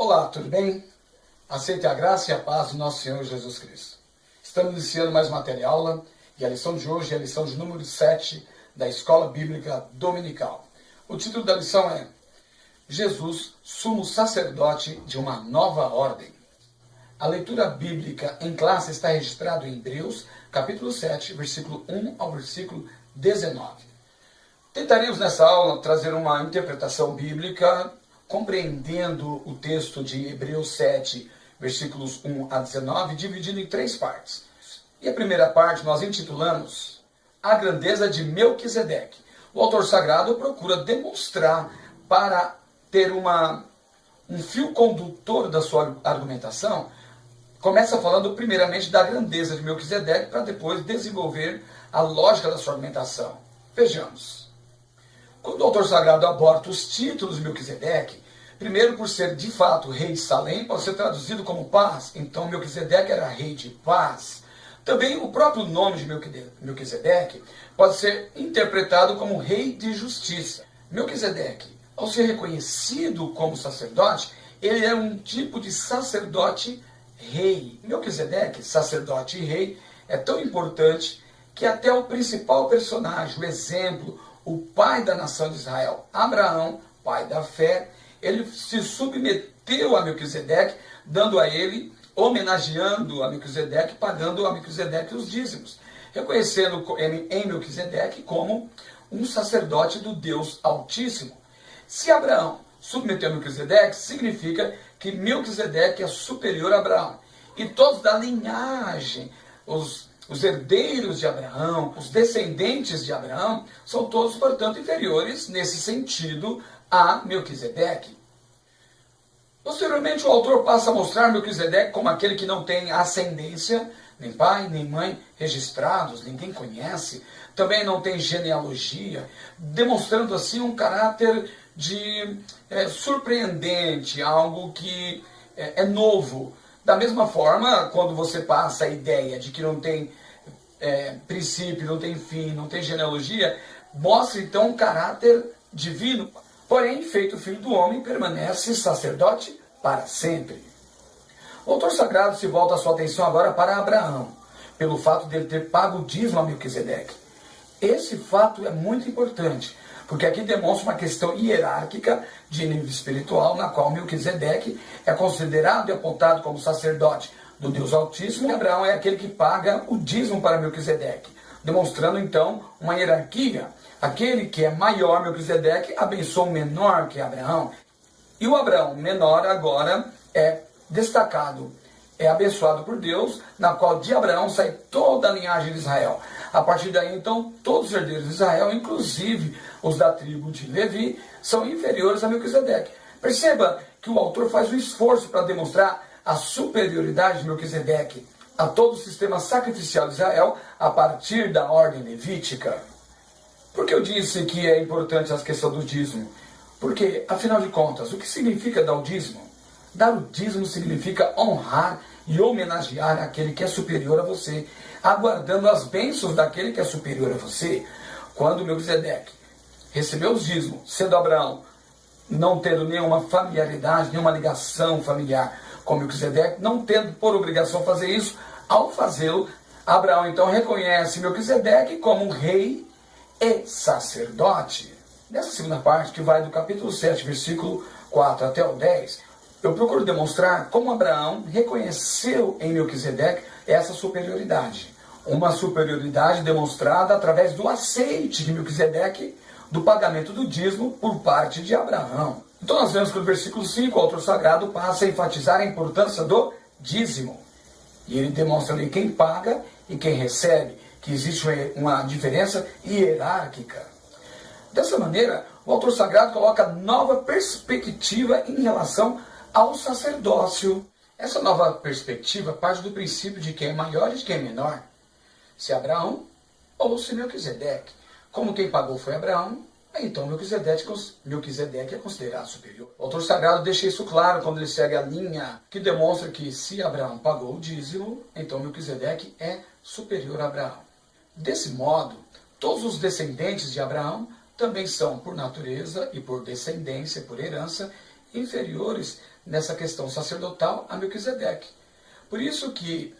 Olá, tudo bem? Aceite a graça e a paz do nosso Senhor Jesus Cristo. Estamos iniciando mais uma teleaula e a lição de hoje é a lição de número 7 da Escola Bíblica Dominical. O título da lição é Jesus, sumo sacerdote de uma nova ordem. A leitura bíblica em classe está registrada em Hebreus, capítulo 7, versículo 1 ao versículo 19. Tentaremos nessa aula trazer uma interpretação bíblica compreendendo o texto de Hebreus 7, versículos 1 a 19, dividido em 3 partes. E a primeira parte nós intitulamos A Grandeza de Melquisedeque. O autor sagrado procura demonstrar para ter um fio condutor da sua argumentação. Começa falando primeiramente da grandeza de Melquisedeque para depois desenvolver a lógica da sua argumentação. Vejamos. Quando o autor sagrado aborda os títulos de Melquisedeque, primeiro por ser de fato rei de Salém, pode ser traduzido como paz. Então Melquisedeque era rei de paz. Também o próprio nome de Melquisedeque pode ser interpretado como rei de justiça. Melquisedeque, ao ser reconhecido como sacerdote, ele é um tipo de sacerdote rei. Melquisedeque, sacerdote e rei, é tão importante que até o principal personagem, o exemplo, o pai da nação de Israel, Abraão, pai da fé, ele se submeteu a Melquisedeque, dando a ele, homenageando a Melquisedeque, pagando a Melquisedeque os dízimos, reconhecendo em Melquisedeque como um sacerdote do Deus Altíssimo. Se Abraão submeteu a Melquisedeque, significa que Melquisedeque é superior a Abraão. E todos da linhagem, os herdeiros de Abraão, os descendentes de Abraão, são todos, portanto, inferiores, nesse sentido, a Melquisedeque. Posteriormente, o autor passa a mostrar Melquisedeque como aquele que não tem ascendência, nem pai, nem mãe registrados, ninguém conhece, também não tem genealogia, demonstrando assim um caráter de surpreendente, algo que é novo. Da mesma forma, quando você passa a ideia de que não tem princípio, não tem fim, não tem genealogia, mostra então um caráter divino. Porém, feito filho do homem, permanece sacerdote para sempre. O autor sagrado se volta a sua atenção agora para Abraão, pelo fato de ele ter pago o dízimo a Melquisedeque. Esse fato é muito importante, porque aqui demonstra uma questão hierárquica de nível espiritual, na qual Melquisedeque é considerado e apontado como sacerdote do Deus Altíssimo, e Abraão é aquele que paga o dízimo para Melquisedeque, demonstrando então uma hierarquia. Aquele que é maior, Melquisedeque, abençoa o menor, que é Abraão. E o Abraão menor agora é destacado, é abençoado por Deus, na qual de Abraão sai toda a linhagem de Israel. A partir daí, então, todos os herdeiros de Israel, inclusive os da tribo de Levi, são inferiores a Melquisedeque. Perceba que o autor faz um esforço para demonstrar a superioridade de Melquisedeque a todo o sistema sacrificial de Israel a partir da ordem levítica. Por que eu disse que é importante essa questão do dízimo? Porque, afinal de contas, o que significa dar o dízimo? Dar o dízimo significa honrar e homenagear aquele que é superior a você, aguardando as bênçãos daquele que é superior a você. Quando Melquisedeque recebeu os dízimos, sendo Abraão, não tendo nenhuma familiaridade, nenhuma ligação familiar com Melquisedeque, não tendo por obrigação fazer isso, ao fazê-lo, Abraão então reconhece Melquisedeque como um rei e sacerdote. Nessa segunda parte, que vai do capítulo 7, versículo 4 até o 10, eu procuro demonstrar como Abraão reconheceu em Melquisedeque essa superioridade. Uma superioridade demonstrada através do aceite de Melquisedeque do pagamento do dízimo por parte de Abraão. Então nós vemos que no versículo 5, o autor sagrado passa a enfatizar a importância do dízimo. E ele demonstra ali quem paga e quem recebe, que existe uma diferença hierárquica. Dessa maneira, o autor sagrado coloca nova perspectiva em relação ao sacerdócio. Essa nova perspectiva parte do princípio de quem é maior e de quem é menor. Se Abraão ou se Melquisedeque. Como quem pagou foi Abraão, então Melquisedeque é considerado superior. O autor sagrado deixa isso claro quando ele segue a linha que demonstra que se Abraão pagou o dízimo, então Melquisedeque é superior a Abraão. Desse modo, todos os descendentes de Abraão também são, por natureza e por descendência, por herança, inferiores nessa questão sacerdotal a Melquisedeque. Por isso que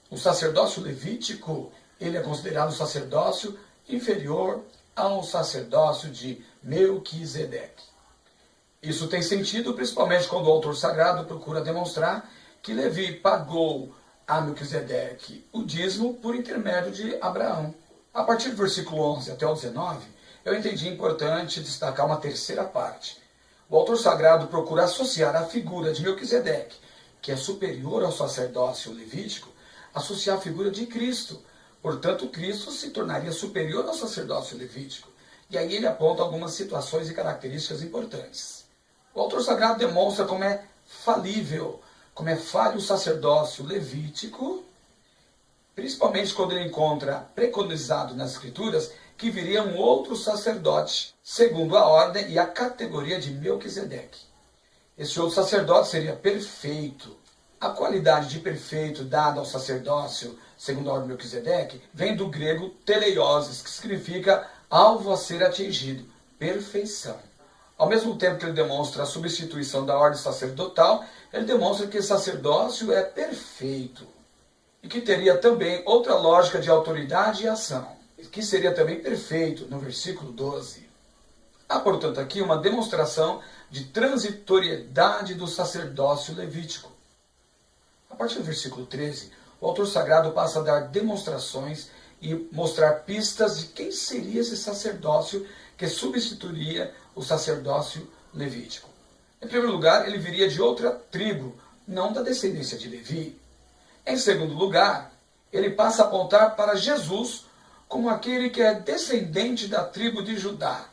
o sacerdócio levítico, ele é considerado um sacerdócio inferior ao sacerdócio de Melquisedeque. Isso tem sentido principalmente quando o autor sagrado procura demonstrar que Levi pagou a Melquisedeque o dízimo por intermédio de Abraão. A partir do versículo 11 até o 19, eu entendi importante destacar uma terceira parte. O autor sagrado procura associar a figura de Melquisedeque, que é superior ao sacerdócio levítico, associar a figura de Cristo. Portanto, Cristo se tornaria superior ao sacerdócio levítico. E aí ele aponta algumas situações e características importantes. O autor sagrado demonstra como é falível, como é falho o sacerdócio levítico, principalmente quando ele encontra preconizado nas Escrituras que viria um outro sacerdote, segundo a ordem e a categoria de Melquisedeque. Esse outro sacerdote seria perfeito. A qualidade de perfeito dada ao sacerdócio, segundo a ordem de Melquisedeque, vem do grego teleioses, que significa alvo a ser atingido, perfeição. Ao mesmo tempo que ele demonstra a substituição da ordem sacerdotal, ele demonstra que o sacerdócio é perfeito e que teria também outra lógica de autoridade e ação, que seria também perfeito, no versículo 12. Há, portanto, aqui uma demonstração de transitoriedade do sacerdócio levítico. A partir do versículo 13, o autor sagrado passa a dar demonstrações e mostrar pistas de quem seria esse sacerdócio que substituiria o sacerdócio levítico. Em primeiro lugar, ele viria de outra tribo, não da descendência de Levi. Em segundo lugar, ele passa a apontar para Jesus como aquele que é descendente da tribo de Judá.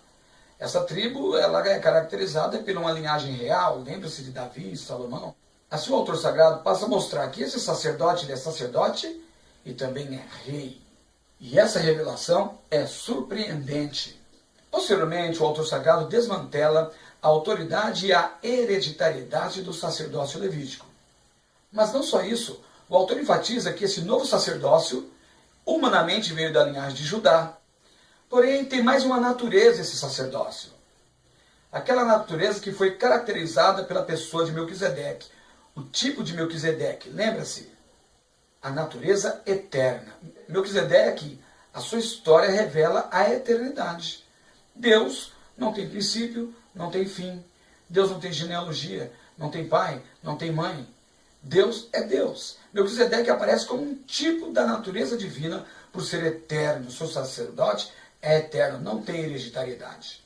Essa tribo ela é caracterizada por uma linhagem real, lembra-se de Davi e Salomão. Assim o autor sagrado passa a mostrar que esse sacerdote ele é sacerdote e também é rei. E essa revelação é surpreendente. Posteriormente, o autor sagrado desmantela a autoridade e a hereditariedade do sacerdócio levítico. Mas não só isso, o autor enfatiza que esse novo sacerdócio humanamente veio da linhagem de Judá. Porém, tem mais uma natureza esse sacerdócio. Aquela natureza que foi caracterizada pela pessoa de Melquisedeque. O tipo de Melquisedeque, lembra-se? A natureza eterna. Melquisedeque, a sua história revela a eternidade. Deus não tem princípio, não tem fim. Deus não tem genealogia, não tem pai, não tem mãe. Deus é Deus. Melquisedeque aparece como um tipo da natureza divina por ser eterno. O seu sacerdote é eterno, não tem hereditariedade.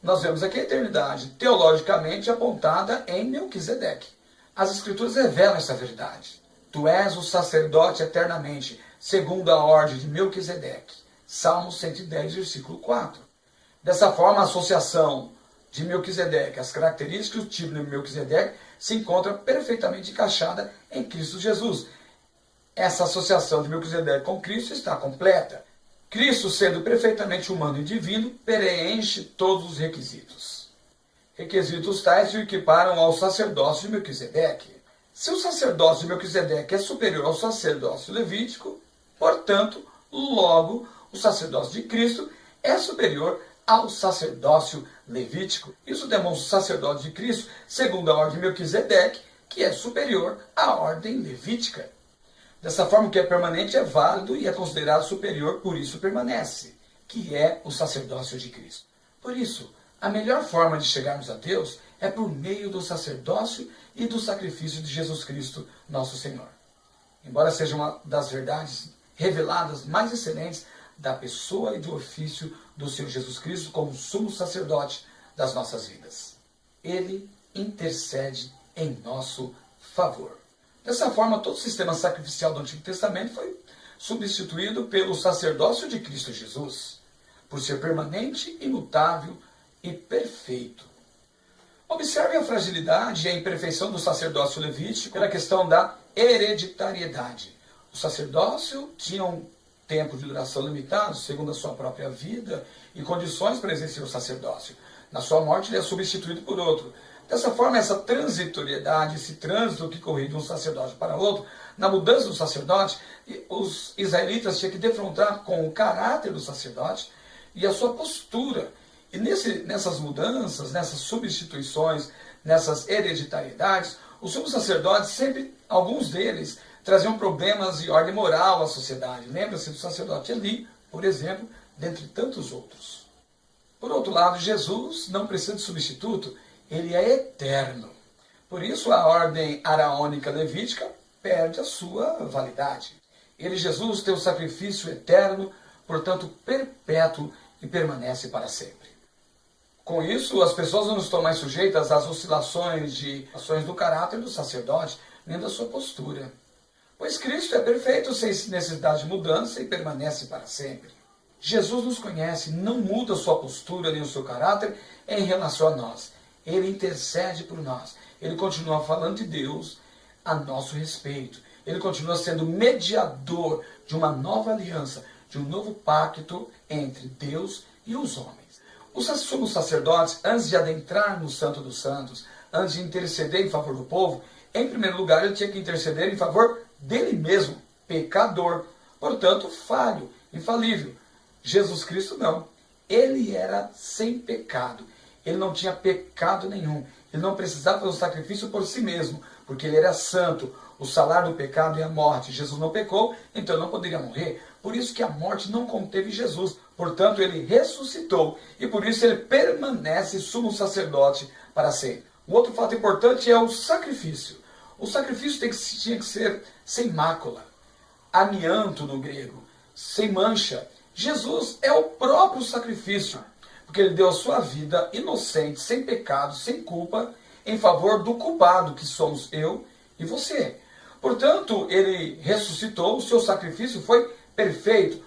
Nós vemos aqui a eternidade teologicamente apontada em Melquisedeque. As Escrituras revelam essa verdade. Tu és o sacerdote eternamente, segundo a ordem de Melquisedeque. Salmo 110, versículo 4. Dessa forma, a associação de Melquisedeque, as características do tipo de Melquisedeque, se encontra perfeitamente encaixada em Cristo Jesus. Essa associação de Melquisedeque com Cristo está completa. Cristo, sendo perfeitamente humano e divino, preenche todos os requisitos. Requisitos tais que o equiparam ao sacerdócio de Melquisedeque. Se o sacerdócio de Melquisedeque é superior ao sacerdócio levítico, portanto, logo, o sacerdócio de Cristo é superior ao sacerdócio levítico. Isso demonstra o sacerdócio de Cristo, segundo a ordem de Melquisedeque, que é superior à ordem levítica. Dessa forma, o que é permanente é válido e é considerado superior, por isso permanece, que é o sacerdócio de Cristo. Por isso, a melhor forma de chegarmos a Deus é por meio do sacerdócio e do sacrifício de Jesus Cristo, nosso Senhor. Embora seja uma das verdades reveladas mais excelentes da pessoa e do ofício do Senhor Jesus Cristo como sumo sacerdote das nossas vidas. Ele intercede em nosso favor. Dessa forma, todo o sistema sacrificial do Antigo Testamento foi substituído pelo sacerdócio de Cristo Jesus, por ser permanente, imutável e perfeito. Observe a fragilidade e a imperfeição do sacerdócio levítico pela questão da hereditariedade. O sacerdócio tinha um tempo de duração limitado, segundo a sua própria vida e condições para exercer o sacerdócio. Na sua morte, ele é substituído por outro. Dessa forma, essa transitoriedade, esse trânsito que corria de um sacerdote para outro, na mudança do sacerdote, os israelitas tinham que defrontar com o caráter do sacerdote e a sua postura. E nessas mudanças, nessas substituições, nessas hereditariedades, os sumos sacerdotes sempre, alguns deles, traziam problemas de ordem moral à sociedade. Lembra-se do sacerdote Eli, por exemplo, dentre tantos outros. Por outro lado, Jesus não precisa de substituto, ele é eterno. Por isso, a ordem araônica levítica perde a sua validade. Ele, Jesus, tem o sacrifício eterno, portanto perpétuo, e permanece para sempre. Com isso, as pessoas não estão mais sujeitas às oscilações de ações do caráter do sacerdote, nem da sua postura. Pois Cristo é perfeito, sem necessidade de mudança, e permanece para sempre. Jesus nos conhece, não muda sua postura nem o seu caráter em relação a nós. Ele intercede por nós. Ele continua falando de Deus a nosso respeito. Ele continua sendo mediador de uma nova aliança, de um novo pacto entre Deus e os homens. Os sumos sacerdotes, antes de adentrar no Santo dos Santos, antes de interceder em favor do povo, em primeiro lugar ele tinha que interceder em favor dele mesmo, pecador, portanto falho, infalível. Jesus Cristo não. Ele era sem pecado. Ele não tinha pecado nenhum. Ele não precisava fazer um sacrifício por si mesmo, porque ele era santo. O salário do pecado é a morte. Jesus não pecou, então não poderia morrer. Por isso que a morte não conteve Jesus. Portanto, ele ressuscitou e por isso ele permanece sumo sacerdote para sempre. Um outro fato importante é o sacrifício. O sacrifício tinha que ser sem mácula, amianto no grego, sem mancha. Jesus é o próprio sacrifício, porque ele deu a sua vida inocente, sem pecado, sem culpa, em favor do culpado, que somos eu e você. Portanto, ele ressuscitou, o seu sacrifício foi perfeito.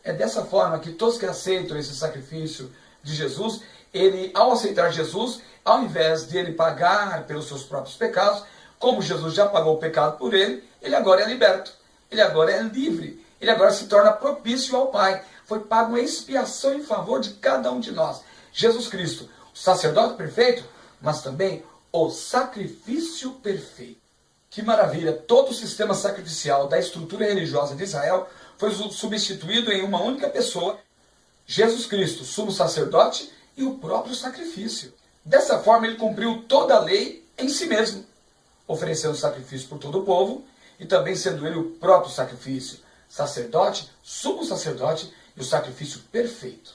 É dessa forma que todos que aceitam esse sacrifício de Jesus, ele, ao aceitar Jesus, ao invés de ele pagar pelos seus próprios pecados, como Jesus já pagou o pecado por ele, ele agora é liberto, ele agora é livre, ele agora se torna propício ao Pai. Foi paga uma expiação em favor de cada um de nós. Jesus Cristo, o sacerdote perfeito, mas também o sacrifício perfeito. Que maravilha! Todo o sistema sacrificial da estrutura religiosa de Israel foi substituído em uma única pessoa, Jesus Cristo, sumo sacerdote e o próprio sacrifício. Dessa forma, ele cumpriu toda a lei em si mesmo, oferecendo sacrifício por todo o povo e também sendo ele o próprio sacrifício, sacerdote, sumo sacerdote e o sacrifício perfeito.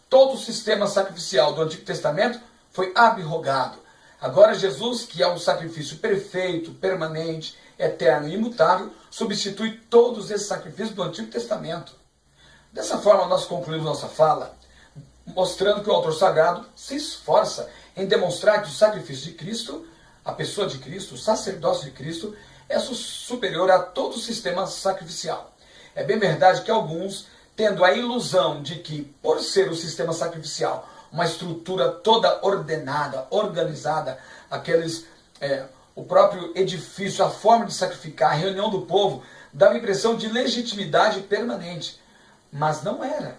Todo o sistema sacrificial do Antigo Testamento foi abrogado. Agora Jesus, que é o sacrifício perfeito, permanente, eterno e imutável, substitui todos esses sacrifícios do Antigo Testamento. Dessa forma, nós concluímos nossa fala, mostrando que o autor sagrado se esforça em demonstrar que o sacrifício de Cristo, a pessoa de Cristo, o sacerdócio de Cristo, é superior a todo o sistema sacrificial. É bem verdade que alguns, tendo a ilusão de que, por ser o sistema sacrificial uma estrutura toda ordenada, organizada, o próprio edifício, a forma de sacrificar, a reunião do povo, dava a impressão de legitimidade permanente. Mas não era.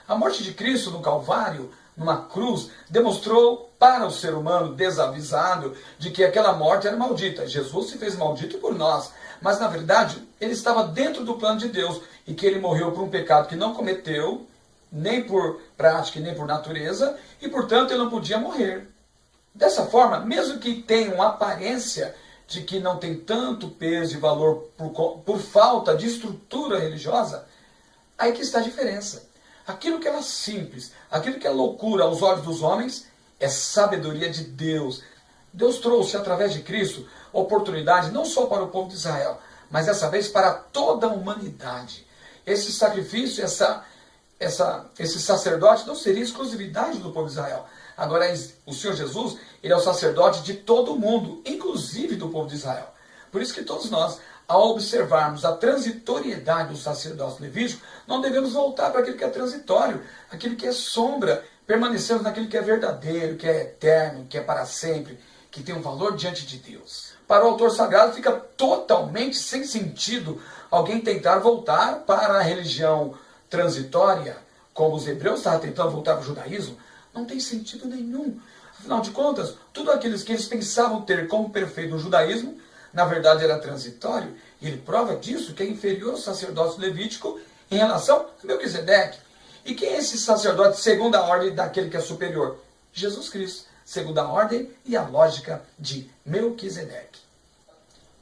A morte de Cristo no Calvário, numa cruz, demonstrou para o ser humano desavisado de que aquela morte era maldita. Jesus se fez maldito por nós, mas na verdade ele estava dentro do plano de Deus e que ele morreu por um pecado que não cometeu, nem por prática e nem por natureza, e portanto ele não podia morrer. Dessa forma, mesmo que tenha uma aparência de que não tem tanto peso e valor por falta de estrutura religiosa, aí que está a diferença. Aquilo que era simples, aquilo que é loucura aos olhos dos homens, é sabedoria de Deus. Deus trouxe, através de Cristo, oportunidade não só para o povo de Israel, mas dessa vez para toda a humanidade. Esse sacrifício, esse sacerdote não seria exclusividade do povo de Israel. Agora, o Senhor Jesus, ele é o sacerdote de todo o mundo, inclusive do povo de Israel. Por isso que todos nós, ao observarmos a transitoriedade do sacerdócio levítico, não devemos voltar para aquilo que é transitório, aquilo que é sombra, permanecemos naquilo que é verdadeiro, que é eterno, que é para sempre, que tem um valor diante de Deus. Para o autor sagrado fica totalmente sem sentido alguém tentar voltar para a religião transitória, como os hebreus estavam tentando voltar para o judaísmo. Não tem sentido nenhum. Afinal de contas, tudo aquilo que eles pensavam ter como perfeito no judaísmo, na verdade era transitório, e ele prova disso, que é inferior ao sacerdócio levítico em relação a Melquisedeque. E quem é esse sacerdote segundo a ordem daquele que é superior? Jesus Cristo. segundo a ordem e a lógica de Melquisedeque.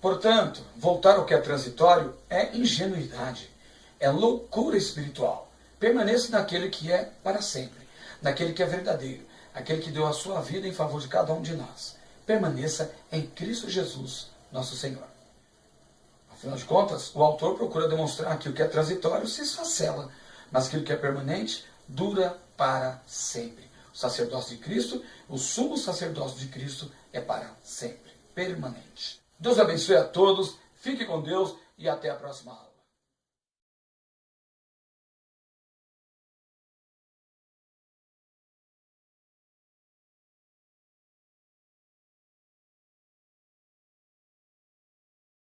Portanto, voltar ao que é transitório é ingenuidade, é loucura espiritual. Permaneça naquele que é para sempre, naquele que é verdadeiro, aquele que deu a sua vida em favor de cada um de nós. Permaneça em Cristo Jesus, nosso Senhor. Afinal de contas, o autor procura demonstrar que o que é transitório se esfacela, mas aquilo que é permanente dura para sempre. O sacerdócio de Cristo, o sumo sacerdócio de Cristo é para sempre, permanente. Deus abençoe a todos, fique com Deus e até a próxima aula.